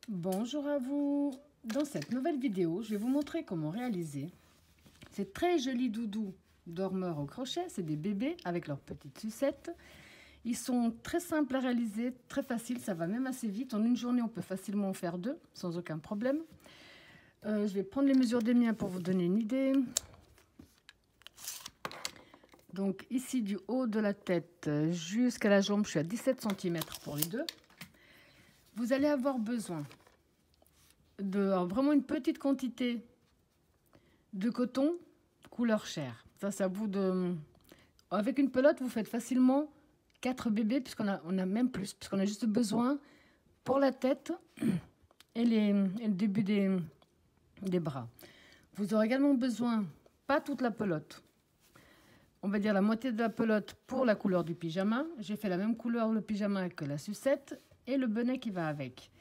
Bonjour à vous. Dans cette nouvelle vidéo, je vais vous montrer comment réaliser ces très jolis doudous dormeurs au crochet. C'est des bébés avec leurs petites sucettes. Ils sont très simples à réaliser, très faciles, ça va même assez vite. En une journée, on peut facilement en faire deux, sans aucun problème. Je vais prendre les mesures des miens pour vous donner une idée. Donc ici, du haut de la tête jusqu'à la jambe, je suis à 17 cm pour les deux. Vous allez avoir besoin de vraiment une petite quantité de coton couleur chair. Ça, c'est à vous de... Avec une pelote, vous faites facilement 4 bébés, puisqu'on a même plus, puisqu'on a juste besoin pour la tête et le début des bras. Vous aurez également besoin, pas toute la pelote, on va dire la moitié de la pelote pour la couleur du pyjama. J'ai fait la même couleur le pyjama que la sucette et le bonnet qui va avec.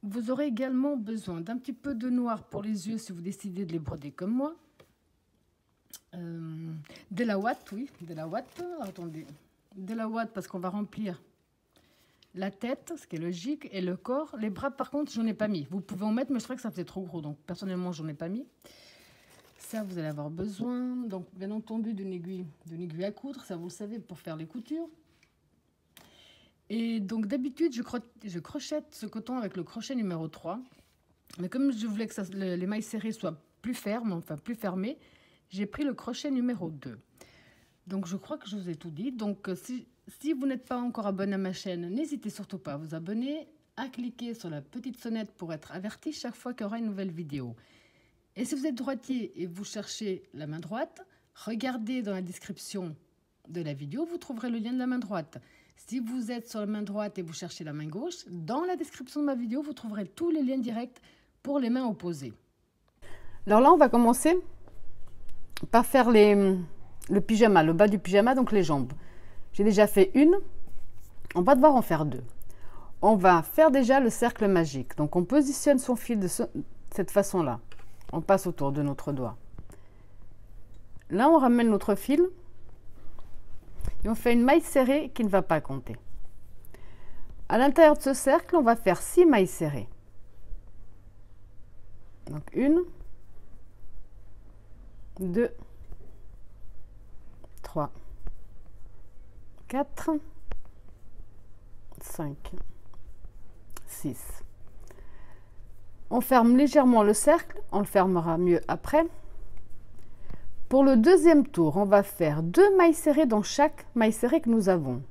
Vous aurez également besoin d'un petit peu de noir pour les yeux si vous décidez de les broder comme moi. De la ouate, oui, de la ouate. Attendez, de la ouate parce qu'on va remplir la tête, ce qui est logique, et le corps. Les bras, par contre, j'en ai pas mis. Vous pouvez en mettre, mais je trouvais que ça faisait trop gros, donc personnellement, j'en ai pas mis. Ça, vous allez avoir besoin, donc bien entendu, d'une aiguille à coudre, ça vous le savez, pour faire les coutures. Et donc d'habitude, je crochette ce coton avec le crochet numéro 3. Mais comme je voulais que les mailles serrées soient plus fermes, enfin plus fermées, j'ai pris le crochet numéro 2. Donc je crois que je vous ai tout dit. Donc si vous n'êtes pas encore abonné à ma chaîne, n'hésitez surtout pas à vous abonner, à cliquer sur la petite sonnette pour être averti chaque fois qu'il y aura une nouvelle vidéo. Et si vous êtes droitier et vous cherchez la main droite, regardez dans la description de la vidéo, vous trouverez le lien de la main droite. Si vous êtes sur la main droite et vous cherchez la main gauche, dans la description de ma vidéo, vous trouverez tous les liens directs pour les mains opposées. Alors là, on va commencer par faire le pyjama, le bas du pyjama, donc les jambes. J'ai déjà fait une, on va devoir en faire deux. On va faire déjà le cercle magique. Donc on positionne son fil de cette façon-là. On passe autour de notre doigt. Là, on ramène notre fil et on fait une maille serrée qui ne va pas compter. À l'intérieur de ce cercle, on va faire 6 mailles serrées. Donc 1, 2, 3, 4, 5, 6. On ferme légèrement le cercle, on le fermera mieux après. Pour le deuxième tour, on va faire 2 mailles serrées dans chaque maille serrée que nous avons.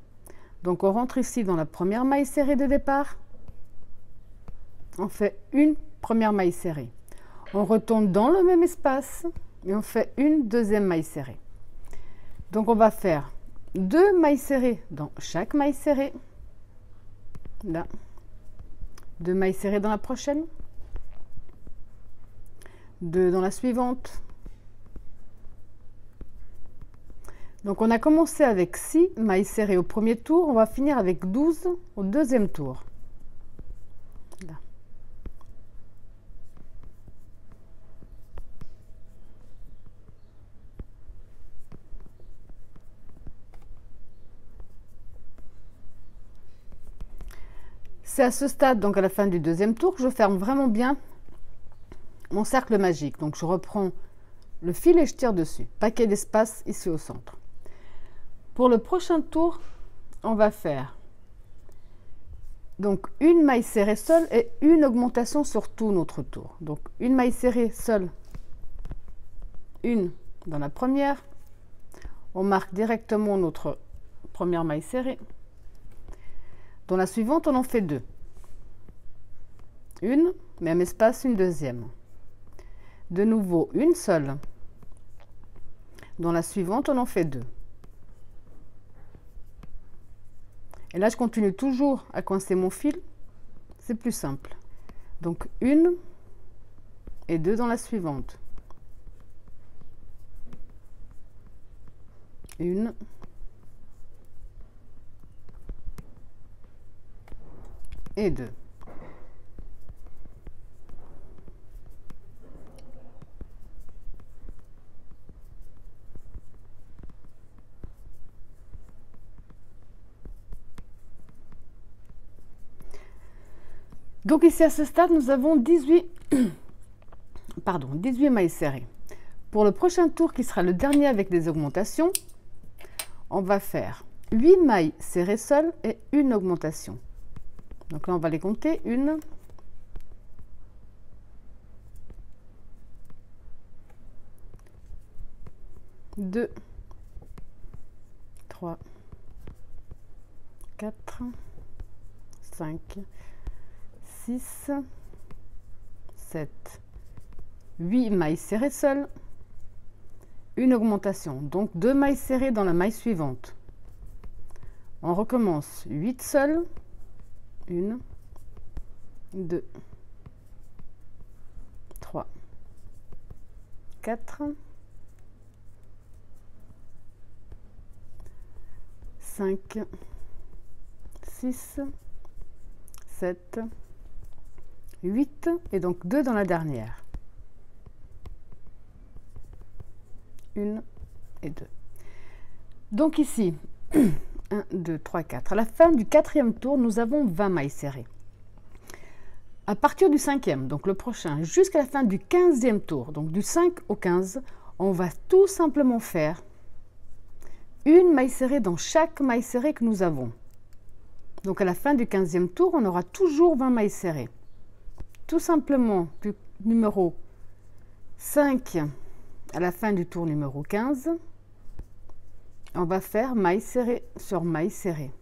Donc on rentre ici dans la première maille serrée de départ. On fait une première maille serrée. On retourne dans le même espace et on fait une deuxième maille serrée. Donc on va faire 2 mailles serrées dans chaque maille serrée. Là. 2 mailles serrées dans la prochaine. 2 dans la suivante. Donc on a commencé avec 6 mailles serrées au premier tour, on va finir avec 12 au deuxième tour. Là. C'est à ce stade, donc à la fin du deuxième tour, que je ferme vraiment bien mon cercle magique. Donc je reprends le fil et je tire dessus. Pas qu'il y ait d'espace ici au centre. Pour le prochain tour, on va faire donc une maille serrée seule et une augmentation sur tout notre tour. Donc une maille serrée seule, une dans la première. On marque directement notre première maille serrée. Dans la suivante, on en fait 2. Une, même espace, une deuxième. De nouveau, une seule. Dans la suivante, on en fait 2. Et là, je continue toujours à coincer mon fil. C'est plus simple. Donc, 1 et 2 dans la suivante. 1 et 2. Donc ici à ce stade, nous avons 18 mailles serrées. Pour le prochain tour qui sera le dernier avec des augmentations, on va faire 8 mailles serrées seules et une augmentation. Donc là on va les compter, 1, 2, 3, 4, 5, 6, 7, 8 mailles serrées seules, une augmentation, donc 2 mailles serrées dans la maille suivante. On recommence 8 seules, 1, 2, 3, 4, 5, 6, 7, 8 et donc 2 dans la dernière. 1 et 2. Donc ici, 1, 2, 3, 4. À la fin du 4e tour, nous avons 20 mailles serrées. À partir du 5e, donc le prochain, jusqu'à la fin du 15e tour, donc du 5 au 15, on va tout simplement faire une maille serrée dans chaque maille serrée que nous avons. Donc à la fin du 15e tour, on aura toujours 20 mailles serrées. Tout simplement, du numéro 5 à la fin du tour numéro 15, on va faire maille serrée sur maille serrée.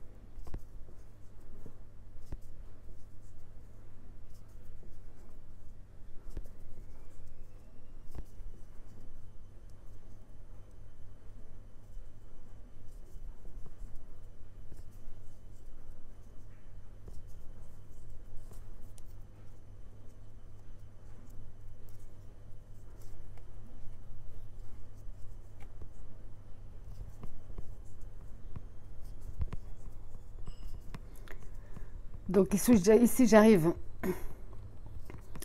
Donc ici j'arrive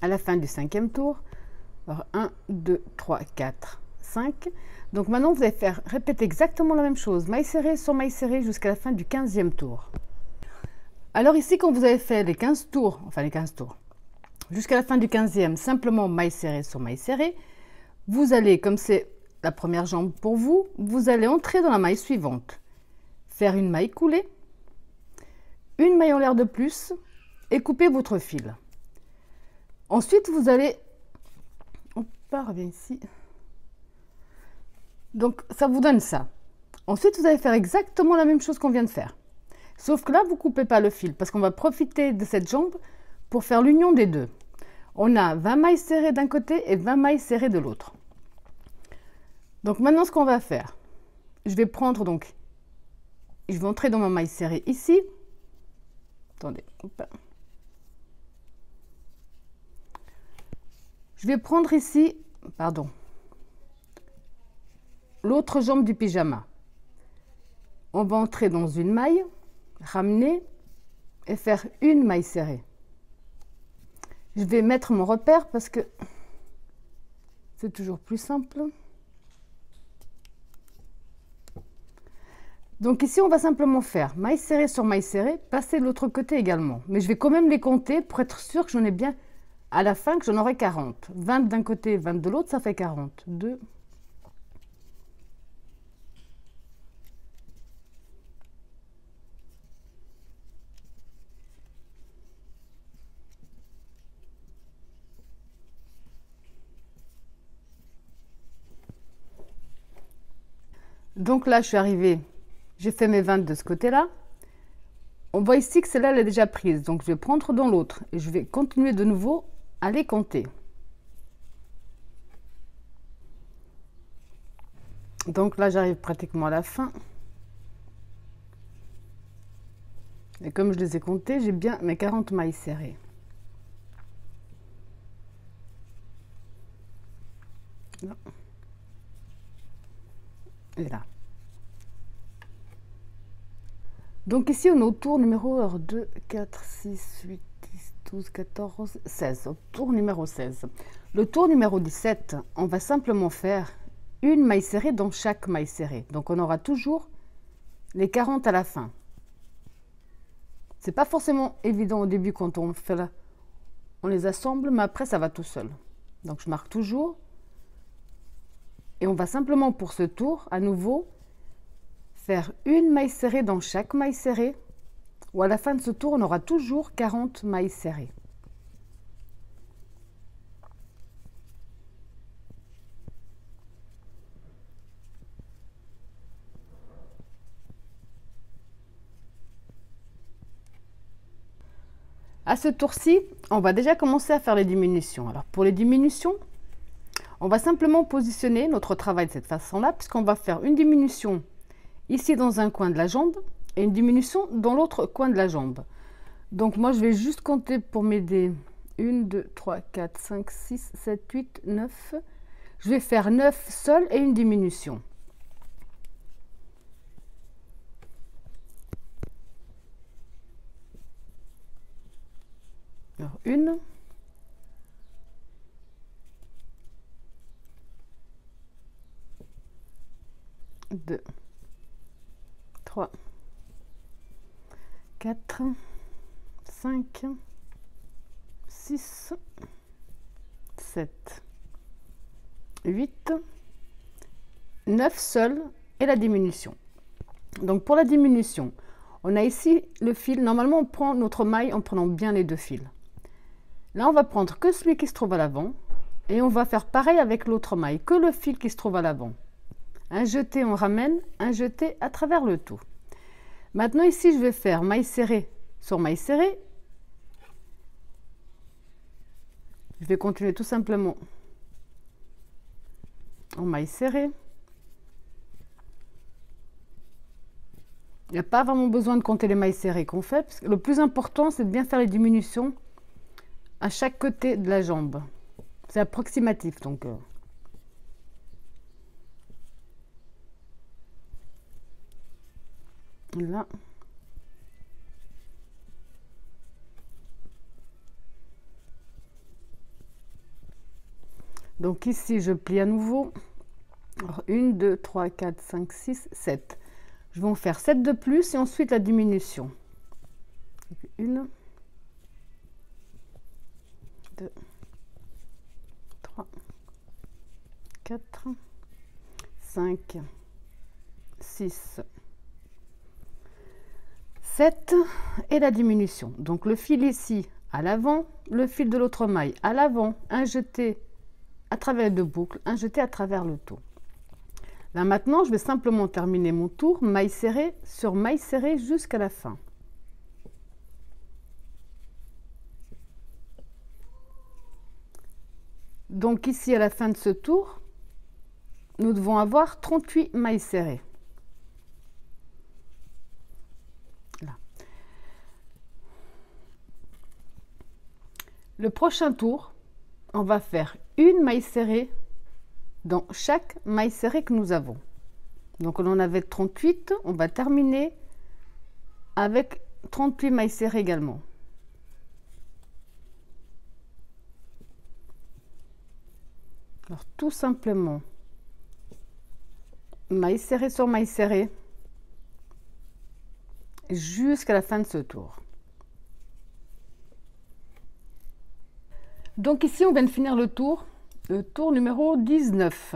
à la fin du 5e tour. Alors 1, 2, 3, 4, 5. Donc maintenant vous allez faire répéter exactement la même chose, maille serrée sur maille serrée jusqu'à la fin du 15e tour. Alors ici quand vous avez fait les 15 tours, jusqu'à la fin du 15e, simplement maille serrée sur maille serrée, vous allez, comme c'est la première jambe pour vous, vous allez entrer dans la maille suivante, faire une maille coulée, une maille en l'air de plus et couper votre fil. Ensuite, vous allez... On revient ici. Donc, ça vous donne ça. Ensuite, vous allez faire exactement la même chose qu'on vient de faire. Sauf que là, vous ne coupez pas le fil parce qu'on va profiter de cette jambe pour faire l'union des deux. On a 20 mailles serrées d'un côté et 20 mailles serrées de l'autre. Donc, maintenant, ce qu'on va faire, je vais prendre donc... Je vais entrer dans ma maille serrée ici. Attendez, je vais prendre ici, l'autre jambe du pyjama. On va entrer dans une maille, ramener et faire une maille serrée. Je vais mettre mon repère parce que c'est toujours plus simple. Donc ici, on va simplement faire maille serrée sur maille serrée, passer de l'autre côté également. Mais je vais quand même les compter pour être sûr que j'en ai bien, à la fin, que j'en aurai 40. 20 d'un côté, 20 de l'autre, ça fait 40. 2. Donc là, je suis arrivée, j'ai fait mes 20 de ce côté-là. On voit ici que celle-là, elle est déjà prise. Donc, je vais prendre dans l'autre et je vais continuer de nouveau à les compter. Donc là, j'arrive pratiquement à la fin. Et comme je les ai comptés, j'ai bien mes 40 mailles serrées. Là. Et là. Donc ici, on est au tour numéro 2, 4, 6, 8, 10, 12, 14, 16. Au tour numéro 16. Le tour numéro 17, on va simplement faire une maille serrée dans chaque maille serrée. Donc on aura toujours les 40 à la fin. C'est pas forcément évident au début quand on fait on les assemble, mais après ça va tout seul. Donc je marque toujours. Et on va simplement pour ce tour, à nouveau, faire une maille serrée dans chaque maille serrée, ou à la fin de ce tour, on aura toujours 40 mailles serrées. À ce tour-ci, on va déjà commencer à faire les diminutions. Alors pour les diminutions, on va simplement positionner notre travail de cette façon-là, puisqu'on va faire une diminution ici dans un coin de la jambe et une diminution dans l'autre coin de la jambe. Donc moi je vais juste compter pour m'aider. 1, 2, 3, 4, 5, 6, 7, 8, 9. Je vais faire 9 seuls et une diminution. Alors, 1, 2, 3, 4, 5, 6, 7, 8, 9 seuls et la diminution. Donc pour la diminution, on a ici le fil. Normalement, on prend notre maille en prenant bien les deux fils. Là, on va prendre que celui qui se trouve à l'avant et on va faire pareil avec l'autre maille, que le fil qui se trouve à l'avant. Un jeté, on ramène, un jeté à travers le tout. Maintenant, ici, je vais faire maille serrée sur maille serrée. Je vais continuer tout simplement en maille serrée. Il n'y a pas vraiment besoin de compter les mailles serrées qu'on fait, parce que le plus important, c'est de bien faire les diminutions à chaque côté de la jambe. C'est approximatif, donc. Là. Donc ici, je plie à nouveau. Alors, 1, 2, 3, 4, 5, 6, 7. Je vais en faire 7 de plus et ensuite la diminution. 1, 2, 3, 4, 5, 6, 7 et la diminution. Donc le fil ici à l'avant, le fil de l'autre maille à l'avant, un jeté à travers les deux boucles, un jeté à travers le tout. Là maintenant, je vais simplement terminer mon tour, maille serrée sur maille serrée jusqu'à la fin. Donc ici, à la fin de ce tour, nous devons avoir 38 mailles serrées. Là. Le prochain tour, on va faire une maille serrée dans chaque maille serrée que nous avons. Donc on en avait 38, on va terminer avec 38 mailles serrées également. Alors tout simplement, maille serrée sur maille serrée jusqu'à la fin de ce tour. Donc ici, on vient de finir le tour numéro 19,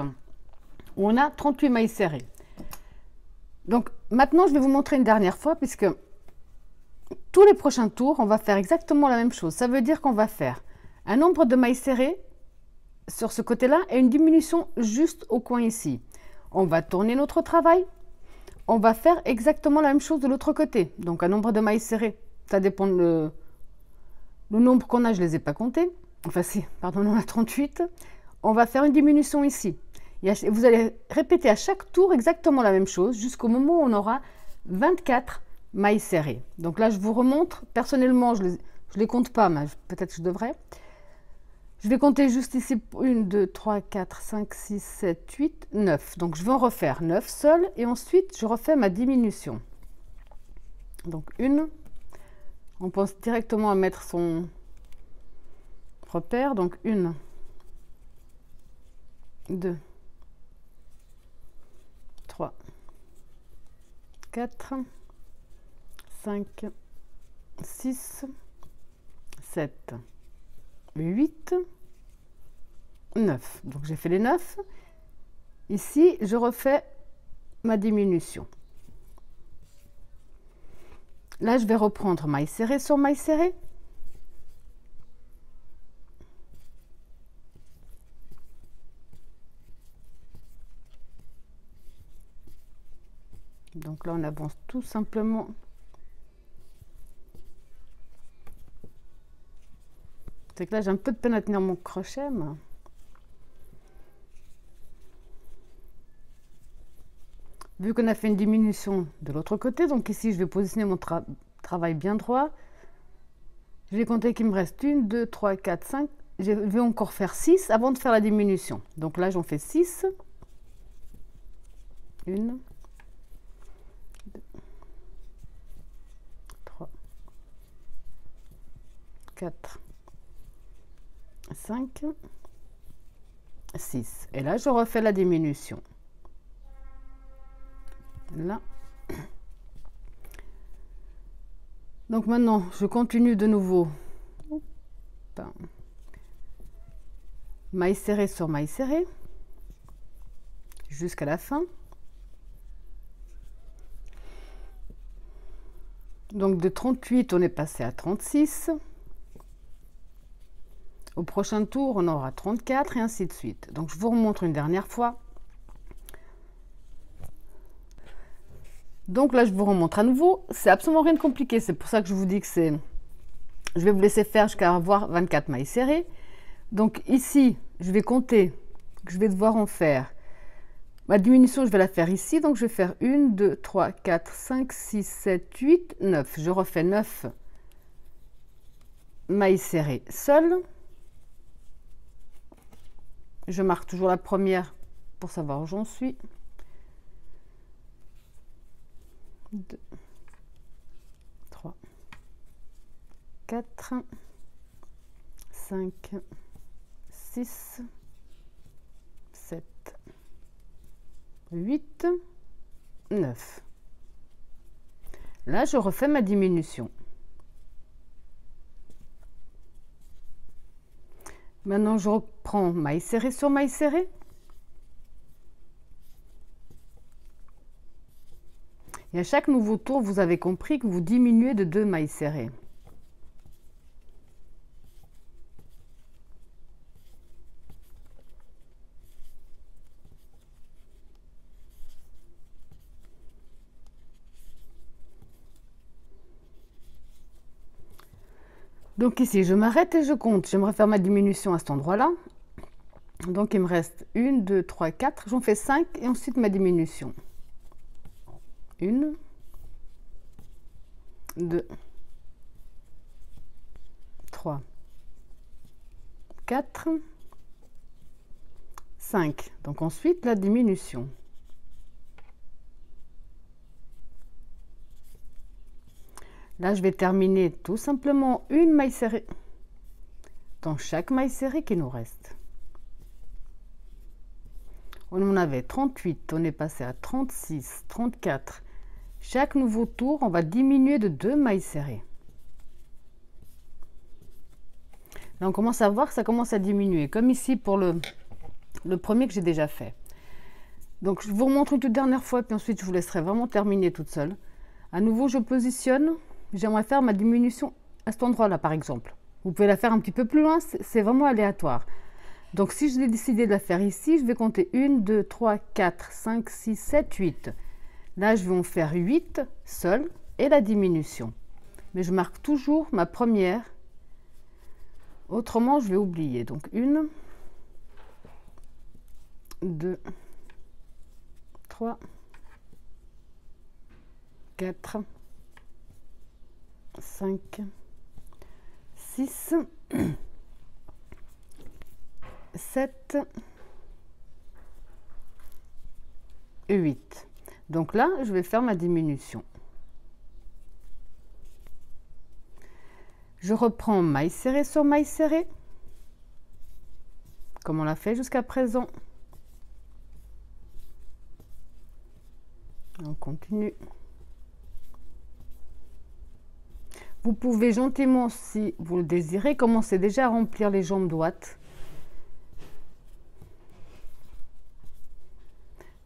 où on a 38 mailles serrées. Donc maintenant, je vais vous montrer une dernière fois, puisque tous les prochains tours, on va faire exactement la même chose. Ça veut dire qu'on va faire un nombre de mailles serrées sur ce côté-là et une diminution juste au coin ici. On va tourner notre travail. On va faire exactement la même chose de l'autre côté. Donc un nombre de mailles serrées, ça dépend le nombre qu'on a, je ne les ai pas comptés. Enfin si, pardon, on a 38. On va faire une diminution ici. Vous allez répéter à chaque tour exactement la même chose jusqu'au moment où on aura 24 mailles serrées. Donc là, je vous remontre. Personnellement, je ne les compte pas, mais peut-être que je devrais. Je vais compter juste ici 1, 2, 3, 4, 5, 6, 7, 8, 9. Donc je vais en refaire 9 seuls et ensuite je refais ma diminution. Donc une, on pense directement à mettre son repère. Donc 1, 2, 3, 4, 5, 6, 7, 8, 9. Donc j'ai fait les 9. Ici, je refais ma diminution. Là, je vais reprendre maille serrée sur maille serrée. Donc là, on avance tout simplement. C'est que là, j'ai un peu de peine à tenir mon crochet. Mais... vu qu'on a fait une diminution de l'autre côté, donc ici, je vais positionner mon travail bien droit. Je vais compter qu'il me reste 1, 2, 3, 4, 5. Je vais encore faire 6 avant de faire la diminution. Donc là, j'en fais 6. 1, 2, 3, 4, 5, 6. Et là, je refais la diminution. Là. Donc maintenant, je continue de nouveau. Maille serrée sur maille serrée. Jusqu'à la fin. Donc de 38, on est passé à 36. Au prochain tour, on aura 34 et ainsi de suite. Donc je vous remontre une dernière fois. Donc là, je vous remontre à nouveau. C'est absolument rien de compliqué. C'est pour ça que je vous dis que c'est... Je vais vous laisser faire jusqu'à avoir 24 mailles serrées. Donc ici, je vais compter. Je vais devoir en faire. Ma diminution, je vais la faire ici. Donc je vais faire 1, 2, 3, 4, 5, 6, 7, 8, 9. Je refais 9 mailles serrées seules. Je marque toujours la première pour savoir où j'en suis. 2, 3, 4, 5, 6, 7, 8, 9. Là, je refais ma diminution. Maintenant, je reprends maille serrée sur maille serrée. Et à chaque nouveau tour, vous avez compris que vous diminuez de 2 mailles serrées. Donc ici, je m'arrête et je compte. J'aimerais faire ma diminution à cet endroit-là. Donc il me reste 1, 2, 3, 4. J'en fais 5 et ensuite ma diminution. 1, 2, 3, 4, 5. Donc ensuite la diminution. Là, je vais terminer tout simplement une maille serrée dans chaque maille serrée qui nous reste. On en avait 38, on est passé à 36, 34. Chaque nouveau tour, on va diminuer de 2 mailles serrées. Là, on commence à voir que ça commence à diminuer, comme ici pour le premier que j'ai déjà fait. Donc, je vous remontre une toute dernière fois, puis ensuite, je vous laisserai vraiment terminer toute seule. À nouveau, je positionne. J'aimerais faire ma diminution à cet endroit-là, par exemple. Vous pouvez la faire un petit peu plus loin, c'est vraiment aléatoire. Donc, si je l'ai décidé de la faire ici, je vais compter 1, 2, 3, 4, 5, 6, 7, 8. Là, je vais en faire 8 seul et la diminution. Mais je marque toujours ma première. Autrement, je vais oublier. Donc, 1, 2, 3, 4, 5, 6, 7, 8. Donc là, je vais faire ma diminution. Je reprends maille serrée sur maille serrée, comme on l'a fait jusqu'à présent. On continue. vous pouvez gentiment, si vous le désirez, commencer déjà à remplir les jambes droites.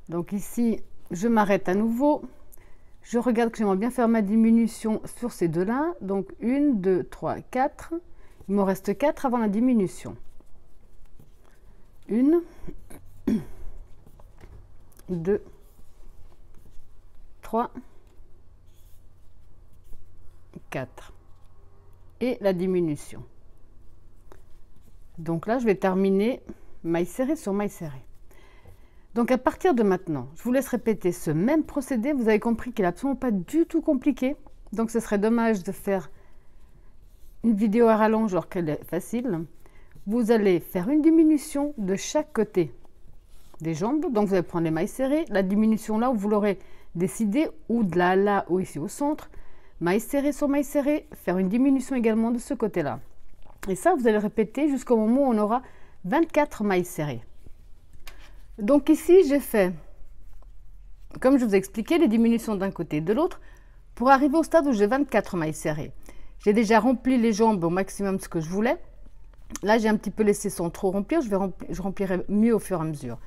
Donc ici, je m'arrête à nouveau. Je regarde que j'aimerais bien faire ma diminution sur ces deux-là. Donc 1, 2, 3, 4. Il me reste 4 avant la diminution. 1, 2, 3, 4. Et la diminution. Donc là, je vais terminer maille serrée sur maille serrée. Donc à partir de maintenant, je vous laisse répéter ce même procédé. Vous avez compris qu'il n'est absolument pas du tout compliqué. Donc ce serait dommage de faire une vidéo à rallonge alors qu'elle est facile. Vous allez faire une diminution de chaque côté des jambes. Donc vous allez prendre les mailles serrées. La diminution là où vous l'aurez décidé, ou de là à là, ou ici au centre. Maille serrée sur maille serrée. Faire une diminution également de ce côté-là. Et ça, vous allez répéter jusqu'au moment où on aura 24 mailles serrées. Donc ici, j'ai fait, comme je vous ai expliqué, les diminutions d'un côté et de l'autre pour arriver au stade où j'ai 24 mailles serrées. J'ai déjà rempli les jambes au maximum de ce que je voulais. Là, j'ai un petit peu laissé sans trop remplir. Je remplirai mieux au fur et à mesure.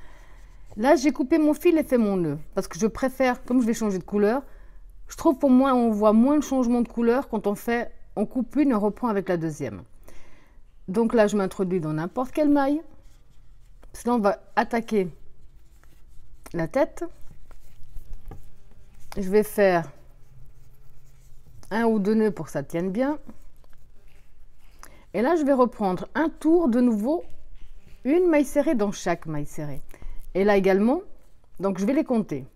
Là, j'ai coupé mon fil et fait mon nœud parce que je préfère, comme je vais changer de couleur, je trouve pour moi, on voit moins le changement de couleur quand on coupe une et on reprend avec la deuxième. Donc là, je m'introduis dans n'importe quelle maille. Sinon, on va attaquer la tête. Je vais faire un ou deux nœuds pour que ça tienne bien. Et là, je vais reprendre un tour de nouveau, une maille serrée dans chaque maille serrée. Et là également, donc je vais les compter.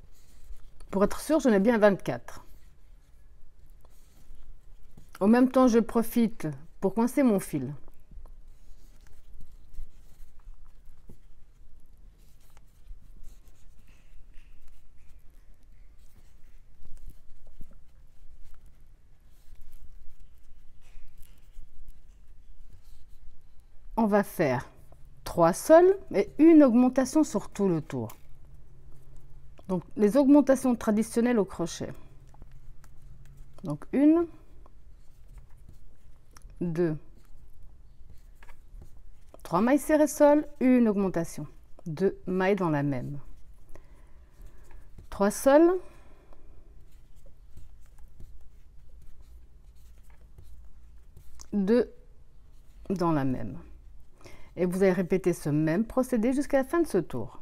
Pour être sûr, j'en ai bien 24. En même temps, je profite pour coincer mon fil. On va faire 3 sols et une augmentation sur tout le tour. Donc les augmentations traditionnelles au crochet. Donc 1, 2, 3 mailles serrées sol, une augmentation, 2 mailles dans la même. 3 sols, 2 dans la même. Et vous allez répéter ce même procédé jusqu'à la fin de ce tour.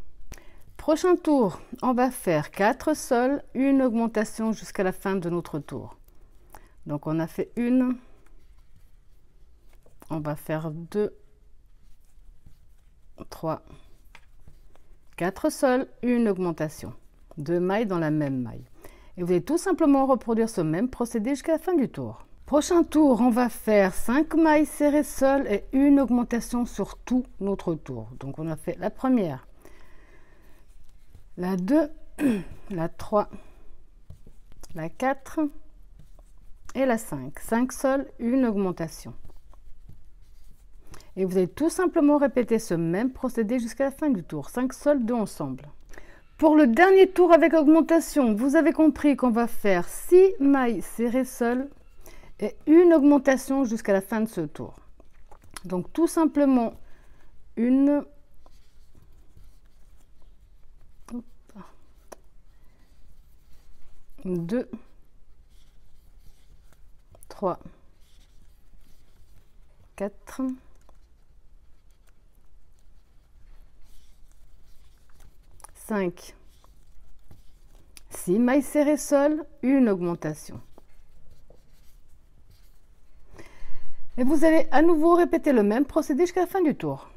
Prochain tour, on va faire 4 sols, une augmentation jusqu'à la fin de notre tour. Donc on a fait une, on va faire 2, 3, 4 sols, une augmentation, 2 mailles dans la même maille. Et vous allez tout simplement reproduire ce même procédé jusqu'à la fin du tour. Prochain tour, on va faire 5 mailles serrées sol et une augmentation sur tout notre tour. Donc on a fait la première, la 2, la 3, la 4 et la 5. 5 sols, une augmentation. Et vous allez tout simplement répéter ce même procédé jusqu'à la fin du tour. 5 sols, 2 ensemble. Pour le dernier tour avec augmentation, vous avez compris qu'on va faire 6 mailles serrées sol et une augmentation jusqu'à la fin de ce tour. Donc tout simplement une, 2, 3, 4, 5, 6 mailles serrées sol, une augmentation. Et vous allez à nouveau répéter le même procédé jusqu'à la fin du tour.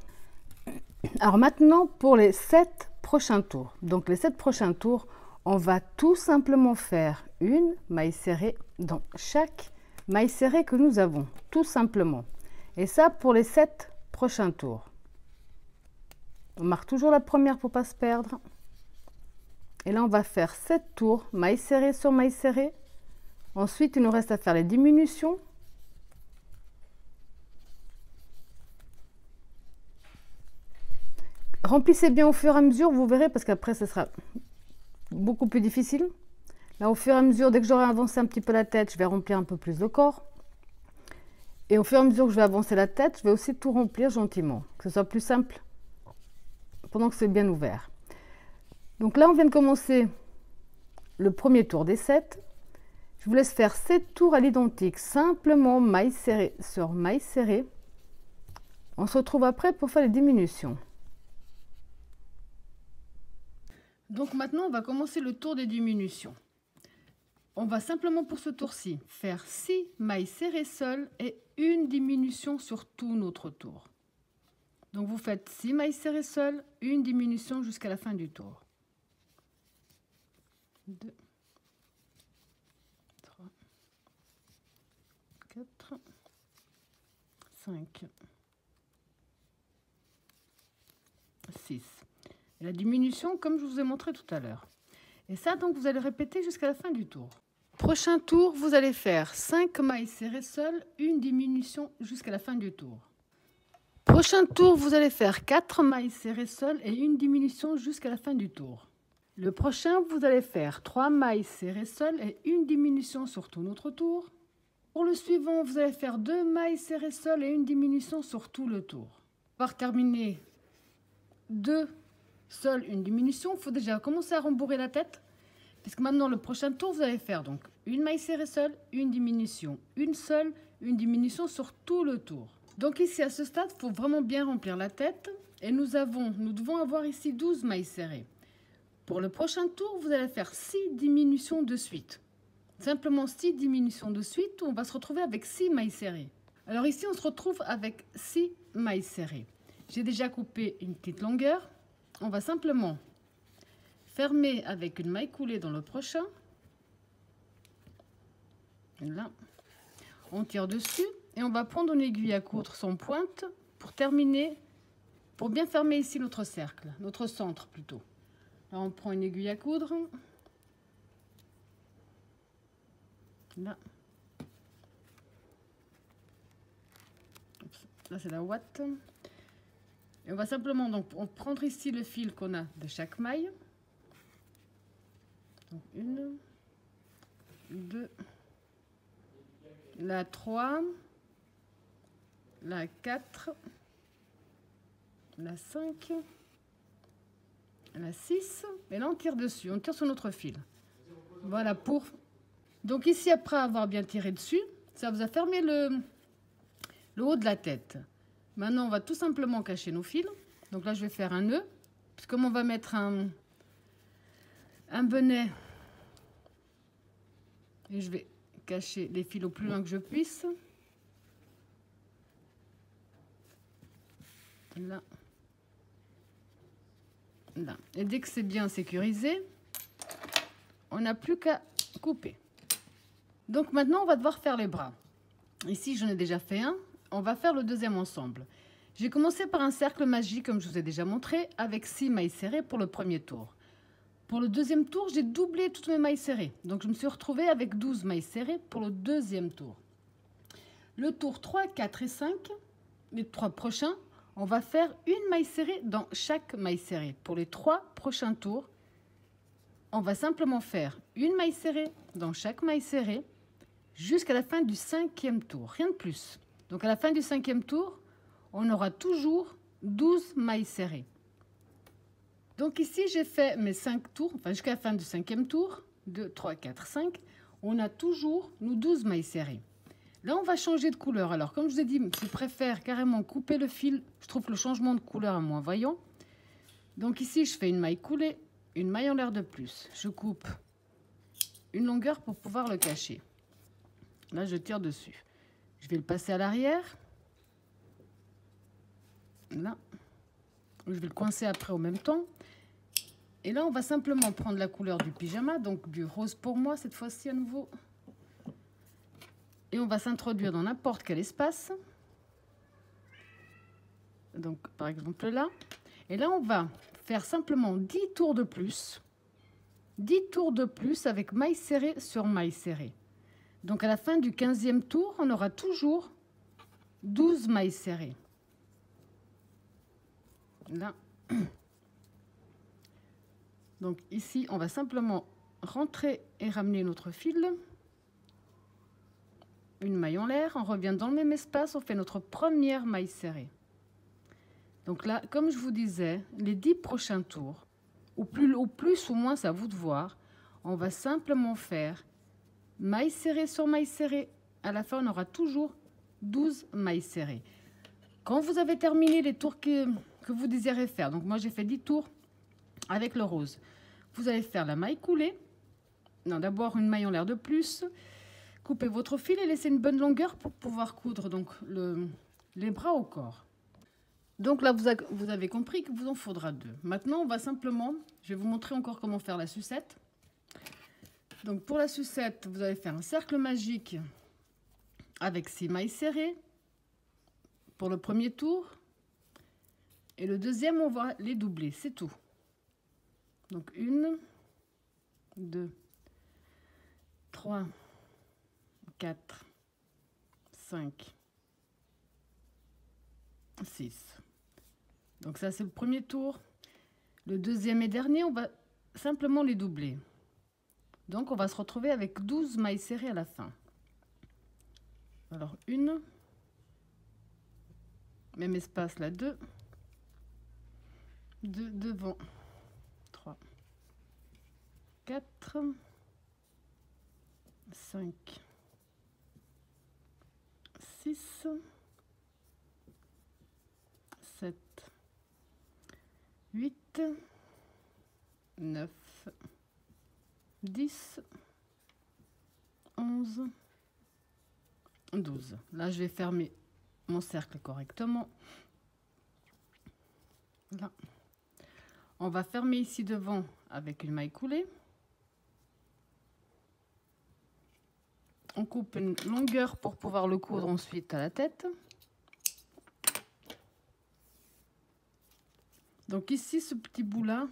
Alors maintenant, pour les 7 prochains tours. Donc les 7 prochains tours, on va tout simplement faire une maille serrée dans chaque maille serrée que nous avons. Tout simplement. Et ça pour les 7 prochains tours. On marque toujours la première pour ne pas se perdre. Et là, on va faire 7 tours, maille serrée sur maille serrée. Ensuite, il nous reste à faire les diminutions. Remplissez bien au fur et à mesure, vous verrez, parce qu'après, ce sera beaucoup plus difficile. Là, au fur et à mesure, dès que j'aurai avancé un petit peu la tête, je vais remplir un peu plus le corps. Et au fur et à mesure que je vais avancer la tête, je vais aussi tout remplir gentiment, que ce soit plus simple pendant que c'est bien ouvert. Donc là, on vient de commencer le premier tour des 7. Je vous laisse faire 7 tours à l'identique, simplement maille serrée sur maille serrée. On se retrouve après pour faire les diminutions. Donc maintenant, on va commencer le tour des diminutions. On va simplement pour ce tour-ci faire 6 mailles serrées seules et une diminution sur tout notre tour. Donc vous faites 6 mailles serrées seules, une diminution jusqu'à la fin du tour. 2, 3, 4, 5, 6. Et la diminution comme je vous ai montré tout à l'heure. Et ça, donc, vous allez répéter jusqu'à la fin du tour. Prochain tour, vous allez faire 5 mailles serrées seules, une diminution jusqu'à la fin du tour. Prochain tour, vous allez faire 4 mailles serrées seules et une diminution jusqu'à la fin du tour. Le prochain, vous allez faire 3 mailles serrées seules et une diminution sur tout notre tour. Pour le suivant, vous allez faire 2 mailles serrées seules et une diminution sur tout le tour. Pour terminer 2 seule une diminution, il faut déjà commencer à rembourrer la tête, puisque maintenant le prochain tour vous allez faire donc une maille serrée seule, une diminution, une seule, une diminution sur tout le tour. Donc ici à ce stade, il faut vraiment bien remplir la tête et nous devons avoir ici 12 mailles serrées. Pour le prochain tour, vous allez faire 6 diminutions de suite. Simplement 6 diminutions de suite, on va se retrouver avec 6 mailles serrées. Alors ici, on se retrouve avec 6 mailles serrées. J'ai déjà coupé une petite longueur. On va simplement fermer avec une maille coulée dans le prochain. Là, on tire dessus et on va prendre une aiguille à coudre sans pointe pour terminer, pour bien fermer ici notre cercle, notre centre plutôt. Là, on prend une aiguille à coudre. Là, là c'est la ouate. Et on va simplement donc prendre ici le fil qu'on a de chaque maille. Donc 1, 2, la 3, la 4, la 5, la 6. Et là on tire dessus, on tire sur notre fil. Voilà pour... Donc ici après avoir bien tiré dessus, ça vous a fermé le haut de la tête. Maintenant, on va tout simplement cacher nos fils. Donc là, je vais faire un nœud. Puis comme on va mettre un bonnet, et je vais cacher les fils au plus loin que je puisse. Là. Là. Et dès que c'est bien sécurisé, on n'a plus qu'à couper. Donc maintenant, on va devoir faire les bras. Ici, j'en ai déjà fait un. On va faire le deuxième ensemble. J'ai commencé par un cercle magique, comme je vous ai déjà montré, avec 6 mailles serrées pour le premier tour. Pour le deuxième tour, j'ai doublé toutes mes mailles serrées. Donc, je me suis retrouvée avec 12 mailles serrées pour le deuxième tour. Le tour 3, 4 et 5, les 3 prochains, on va faire une maille serrée dans chaque maille serrée. Pour les 3 prochains tours, on va simplement faire une maille serrée dans chaque maille serrée jusqu'à la fin du 5e tour, rien de plus. Donc à la fin du 5e tour, on aura toujours 12 mailles serrées. Donc ici, j'ai fait mes 5 tours, enfin jusqu'à la fin du 5e tour, 2, 3, 4, 5. On a toujours nos 12 mailles serrées. Là, on va changer de couleur. Alors, comme je vous ai dit, je préfère carrément couper le fil. Je trouve que le changement de couleur est moins voyant. Donc ici, je fais une maille coulée, une maille en l'air de plus. Je coupe une longueur pour pouvoir le cacher. Là, je tire dessus. Je vais le passer à l'arrière. Là. Je vais le coincer après au même temps. Et là, on va simplement prendre la couleur du pyjama, donc du rose pour moi, cette fois-ci à nouveau. Et on va s'introduire dans n'importe quel espace. Donc, par exemple là. Et là, on va faire simplement 10 tours de plus. 10 tours de plus avec maille serrée sur maille serrée. Donc, à la fin du 15e tour, on aura toujours 12 mailles serrées. Là. Donc, ici, on va simplement rentrer et ramener notre fil. une maille en l'air, on revient dans le même espace, on fait notre première maille serrée. Donc là, comme je vous disais, les 10 prochains tours, ou plus ou moins, c'est à vous de voir, on va simplement faire maille serrée sur maille serrée. À la fin, on aura toujours 12 mailles serrées. Quand vous avez terminé les tours que vous désirez faire, donc moi j'ai fait 10 tours avec le rose, vous allez faire la maille coulée. Non, d'abord une maille en l'air de plus. Coupez votre fil et laissez une bonne longueur pour pouvoir coudre donc les bras au corps. Donc là, vous avez compris qu'il vous en faudra 2. Maintenant, on va simplement, je vais vous montrer encore comment faire la sucette. Donc pour la sucette, vous allez faire un cercle magique avec 6 mailles serrées pour le premier tour. Et le deuxième, on va les doubler, c'est tout. Donc 1, 2, 3, 4, 5, 6. Donc ça, c'est le premier tour. Le deuxième et dernier, on va simplement les doubler. Donc on va se retrouver avec 12 mailles serrées à la fin. Alors 1, même espace là, 2, 2 devant, 3, 4, 5, 6, 7, 8, 9, 10, 11, 12. Là, je vais fermer mon cercle correctement. Là. On va fermer ici devant avec une maille coulée. On coupe une longueur pour pouvoir le coudre ensuite à la tête. Donc ici, ce petit bout-là,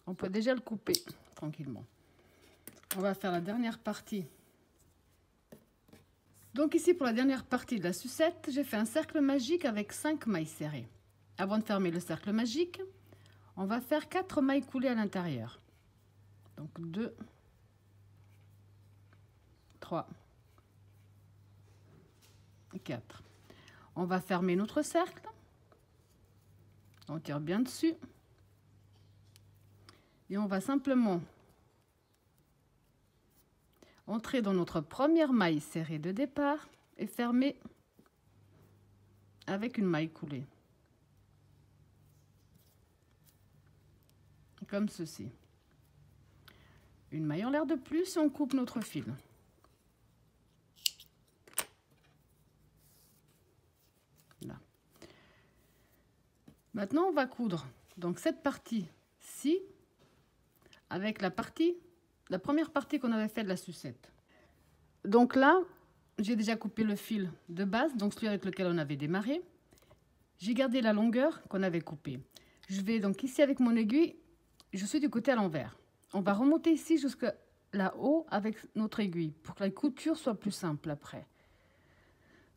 on peut déjà le couper tranquillement. On va faire la dernière partie. Donc ici, pour la dernière partie de la sucette, j'ai fait un cercle magique avec 5 mailles serrées. Avant de fermer le cercle magique, on va faire 4 mailles coulées à l'intérieur. Donc 2, 3, 4. On va fermer notre cercle. On tire bien dessus. Et on va simplement entrer dans notre première maille serrée de départ et fermer avec une maille coulée. Comme ceci. Une maille en l'air de plus et on coupe notre fil. Là. Maintenant, on va coudre donc cette partie-ci avec la première partie qu'on avait fait de la sucette. Donc là, j'ai déjà coupé le fil de base, donc celui avec lequel on avait démarré. J'ai gardé la longueur qu'on avait coupée. Je vais donc ici avec mon aiguille, je suis du côté à l'envers. On va remonter ici jusqu'à là-haut avec notre aiguille pour que la couture soit plus simple après.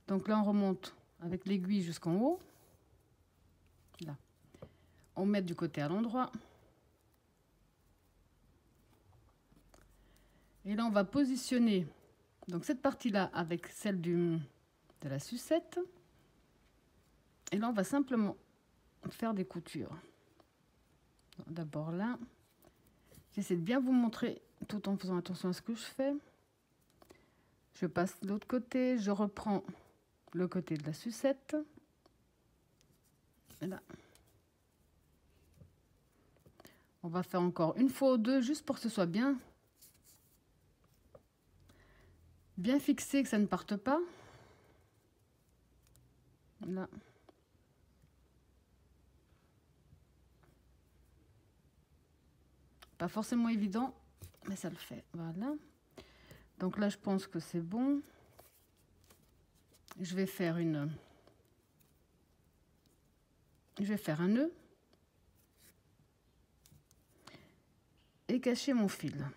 Donc là, on remonte avec l'aiguille jusqu'en haut. Là. On met du côté à l'endroit. Et là, on va positionner donc cette partie-là avec celle de la sucette. Et là, on va simplement faire des coutures. D'abord là, j'essaie de bien vous montrer tout en faisant attention à ce que je fais. Je passe de l'autre côté, je reprends le côté de la sucette. Et là. On va faire encore une fois ou deux, juste pour que ce soit bien fixé, que ça ne parte pas. Là. Pas forcément évident, mais ça le fait. Voilà. Donc là, je pense que c'est bon. Je vais faire un nœud et cacher mon fil.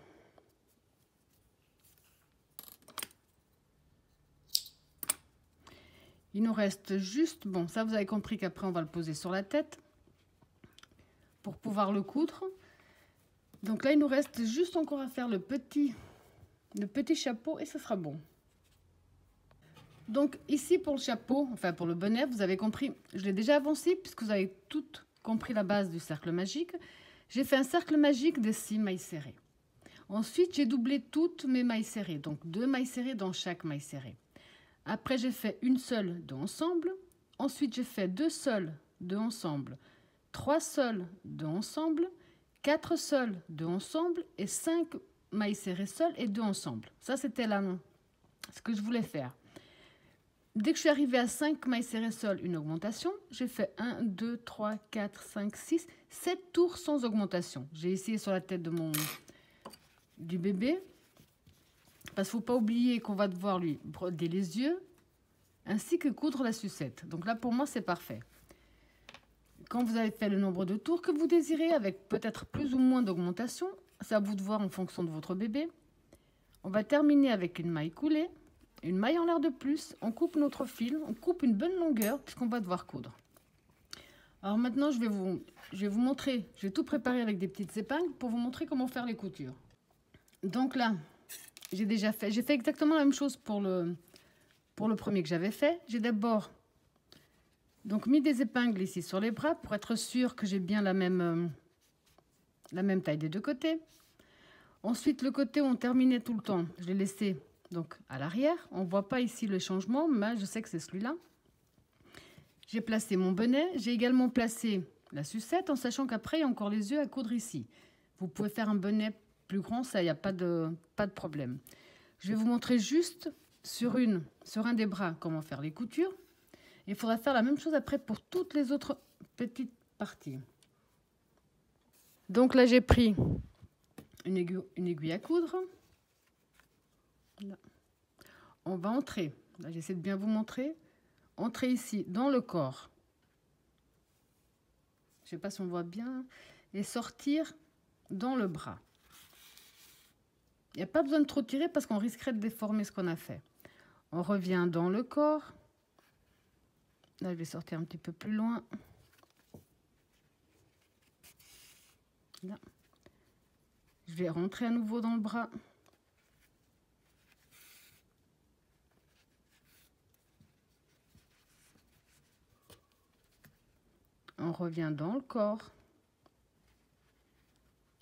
Il nous reste juste, bon, ça vous avez compris qu'après on va le poser sur la tête pour pouvoir le coudre. Donc là, il nous reste juste encore à faire le petit chapeau et ce sera bon. Donc ici pour le chapeau, enfin pour le bonnet, vous avez compris, je l'ai déjà avancé puisque vous avez toutes compris la base du cercle magique. J'ai fait un cercle magique de 6 mailles serrées. Ensuite, j'ai doublé toutes mes mailles serrées, donc 2 mailles serrées dans chaque maille serrée. Après, j'ai fait une seule de ensemble. Ensuite, j'ai fait 2 seuls de ensemble, 3 seuls de ensemble, 4 seuls de ensemble et 5 mailles serrées seules et 2 ensemble. Ça, c'était ce que je voulais faire. Dès que je suis arrivée à 5 mailles serrées seules, une augmentation, j'ai fait 1, 2, 3, 4, 5, 6, 7 tours sans augmentation. J'ai essayé sur la tête du bébé, parce qu'il ne faut pas oublier qu'on va devoir lui broder les yeux, ainsi que coudre la sucette. Donc là, pour moi, c'est parfait. Quand vous avez fait le nombre de tours que vous désirez, avec peut-être plus ou moins d'augmentation, c'est à vous de voir en fonction de votre bébé. On va terminer avec une maille coulée. Une maille en l'air de plus, on coupe notre fil, on coupe une bonne longueur puisqu'on va devoir coudre. Alors maintenant, je vais vous montrer, je vais tout préparer avec des petites épingles pour vous montrer comment faire les coutures. Donc là, j'ai fait exactement la même chose pour le premier que j'avais fait. J'ai d'abord donc mis des épingles ici sur les bras pour être sûr que j'ai bien la même taille des deux côtés. Ensuite, le côté où on terminait tout le temps, je l'ai laissé donc à l'arrière. On ne voit pas ici le changement, mais je sais que c'est celui-là. J'ai placé mon bonnet. J'ai également placé la sucette en sachant qu'après, il y a encore les yeux à coudre ici. Vous pouvez faire un bonnet plus grand, ça, il n'y a pas de problème. Je vais vous montrer juste sur un des bras comment faire les coutures. Il faudra faire la même chose après pour toutes les autres petites parties. Donc là, j'ai pris une aiguille à coudre. Là. On va entrer, là j'essaie de bien vous montrer, entrer ici dans le corps, je ne sais pas si on voit bien, et sortir dans le bras. Il n'y a pas besoin de trop tirer parce qu'on risquerait de déformer ce qu'on a fait. On revient dans le corps, là je vais sortir un petit peu plus loin, là. Je vais rentrer à nouveau dans le bras. On revient dans le corps.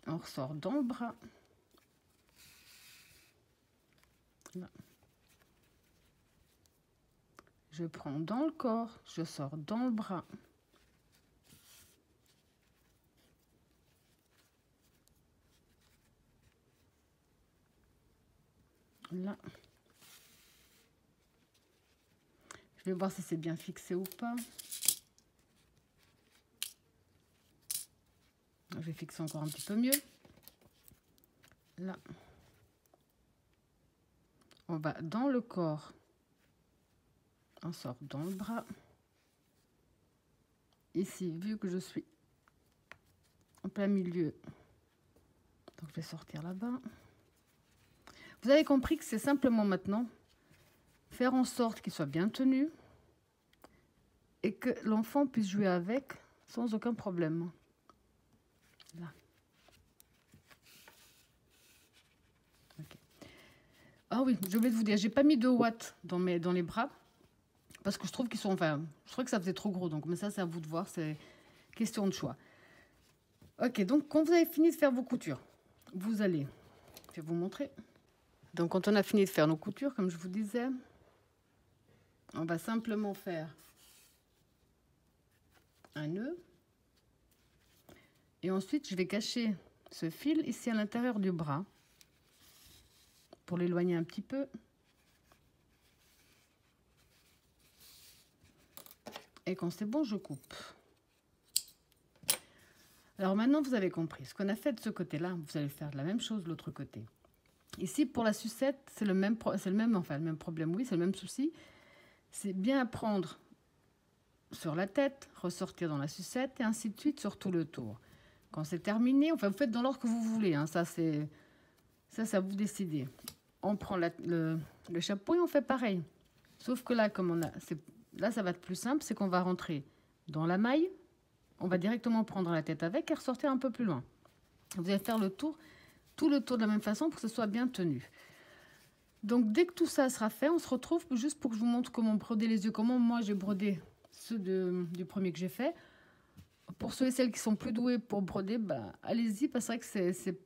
On ressort dans le bras. Là. Je prends dans le corps, je sors dans le bras. Là. Je vais voir si c'est bien fixé ou pas. Je vais fixer encore un petit peu mieux. Là. On va dans le corps. On sort dans le bras. Ici, vu que je suis en plein milieu, donc je vais sortir là-bas. Vous avez compris que c'est simplement maintenant faire en sorte qu'il soit bien tenu et que l'enfant puisse jouer avec sans aucun problème. Là. Okay. Ah oui, j'ai oublié de vous dire, j'ai pas mis de watts dans les bras parce que je trouve qu'ils sont, enfin, je trouvais que ça faisait trop gros, donc mais ça c'est à vous de voir, c'est question de choix. Ok, donc quand vous avez fini de faire vos coutures, vous allez, je vais vous montrer. Donc quand on a fini de faire nos coutures, comme je vous disais, on va simplement faire un nœud. Et ensuite, je vais cacher ce fil ici à l'intérieur du bras pour l'éloigner un petit peu. Et quand c'est bon, je coupe. Alors maintenant, vous avez compris. Ce qu'on a fait de ce côté-là, vous allez faire de la même chose de l'autre côté. Ici, pour la sucette, c'est le même problème, oui, c'est le même souci. C'est bien prendre sur la tête, ressortir dans la sucette et ainsi de suite sur tout le tour. Quand c'est terminé, enfin, vous faites dans l'ordre que vous voulez, hein, ça, c'est à vous décider. On prend le chapeau et on fait pareil. Sauf que là, comme là, ça va être plus simple, c'est qu'on va rentrer dans la maille, on va directement prendre la tête avec et ressortir un peu plus loin. Vous allez faire tout le tour de la même façon pour que ce soit bien tenu. Donc dès que tout ça sera fait, on se retrouve juste pour que je vous montre comment broder les yeux, comment moi j'ai brodé ceux du premier que j'ai fait. Pour ceux et celles qui sont plus doués pour broder, bah, allez-y, parce que c'est vrai que c'est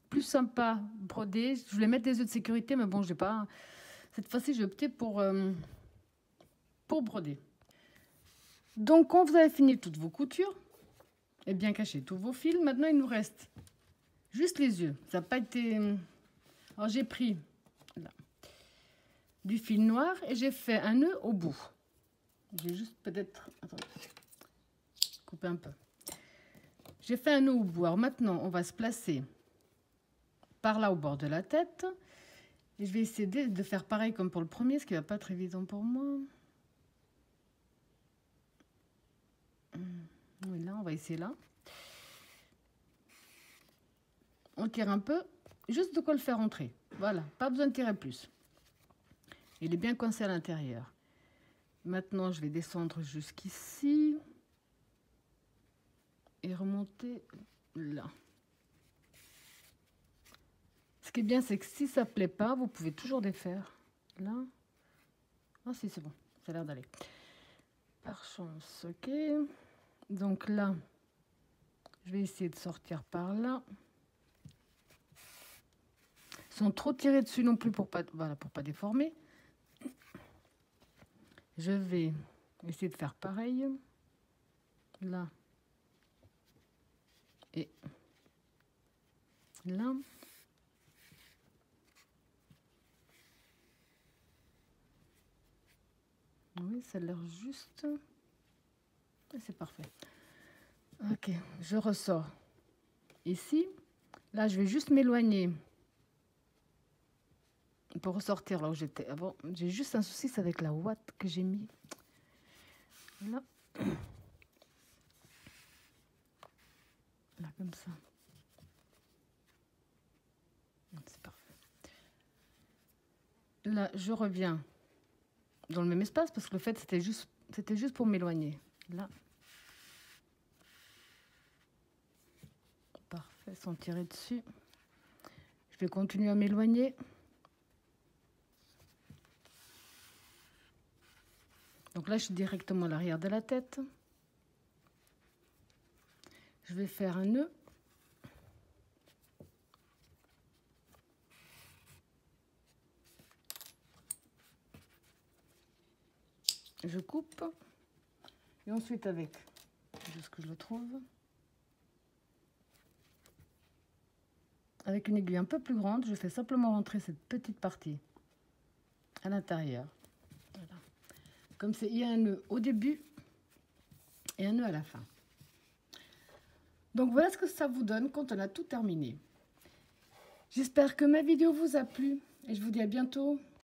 plus sympa broder. Je voulais mettre des yeux de sécurité, mais bon, j'ai pas. Cette fois-ci, j'ai opté pour broder. Donc, quand vous avez fini toutes vos coutures et bien caché tous vos fils, maintenant il nous reste juste les yeux. Ça n'a pas été. Alors j'ai pris là, du fil noir et j'ai fait un nœud au bout. J'ai juste peut-être couper un peu. J'ai fait un nœud au bout. Alors maintenant, on va se placer par là au bord de la tête. Et je vais essayer de faire pareil comme pour le premier, ce qui va pas être évident pour moi. Oui, là, on va essayer là. On tire un peu, juste de quoi le faire entrer. Voilà, pas besoin de tirer plus. Il est bien coincé à l'intérieur. Maintenant, je vais descendre jusqu'ici et remonter là. Ce qui est bien, c'est que si ça ne plaît pas, vous pouvez toujours défaire. Là. Ah si, c'est bon, ça a l'air d'aller. Par chance, ok. Donc là, je vais essayer de sortir par là. Sans trop tirer dessus non plus pour pas, voilà, pour pas déformer. Je vais essayer de faire pareil. Là. Et là. Oui, ça a l'air juste. C'est parfait. Ok, je ressors ici. Là, je vais juste m'éloigner pour ressortir là où j'étais avant. J'ai juste un souci, c'est avec la ouate que j'ai mis. Là. Là, comme ça. C'est parfait. Là, je reviens dans le même espace parce que le fait, c'était juste pour m'éloigner. Là. Parfait, sans tirer dessus. Je vais continuer à m'éloigner. Donc là, je suis directement à l'arrière de la tête. Je vais faire un nœud. Je coupe. Et ensuite avec, juste que je le trouve, avec une aiguille un peu plus grande, je fais simplement rentrer cette petite partie à l'intérieur. Voilà. Comme c'est, il y a un nœud au début et un nœud à la fin. Donc voilà ce que ça vous donne quand on a tout terminé. J'espère que ma vidéo vous a plu et je vous dis à bientôt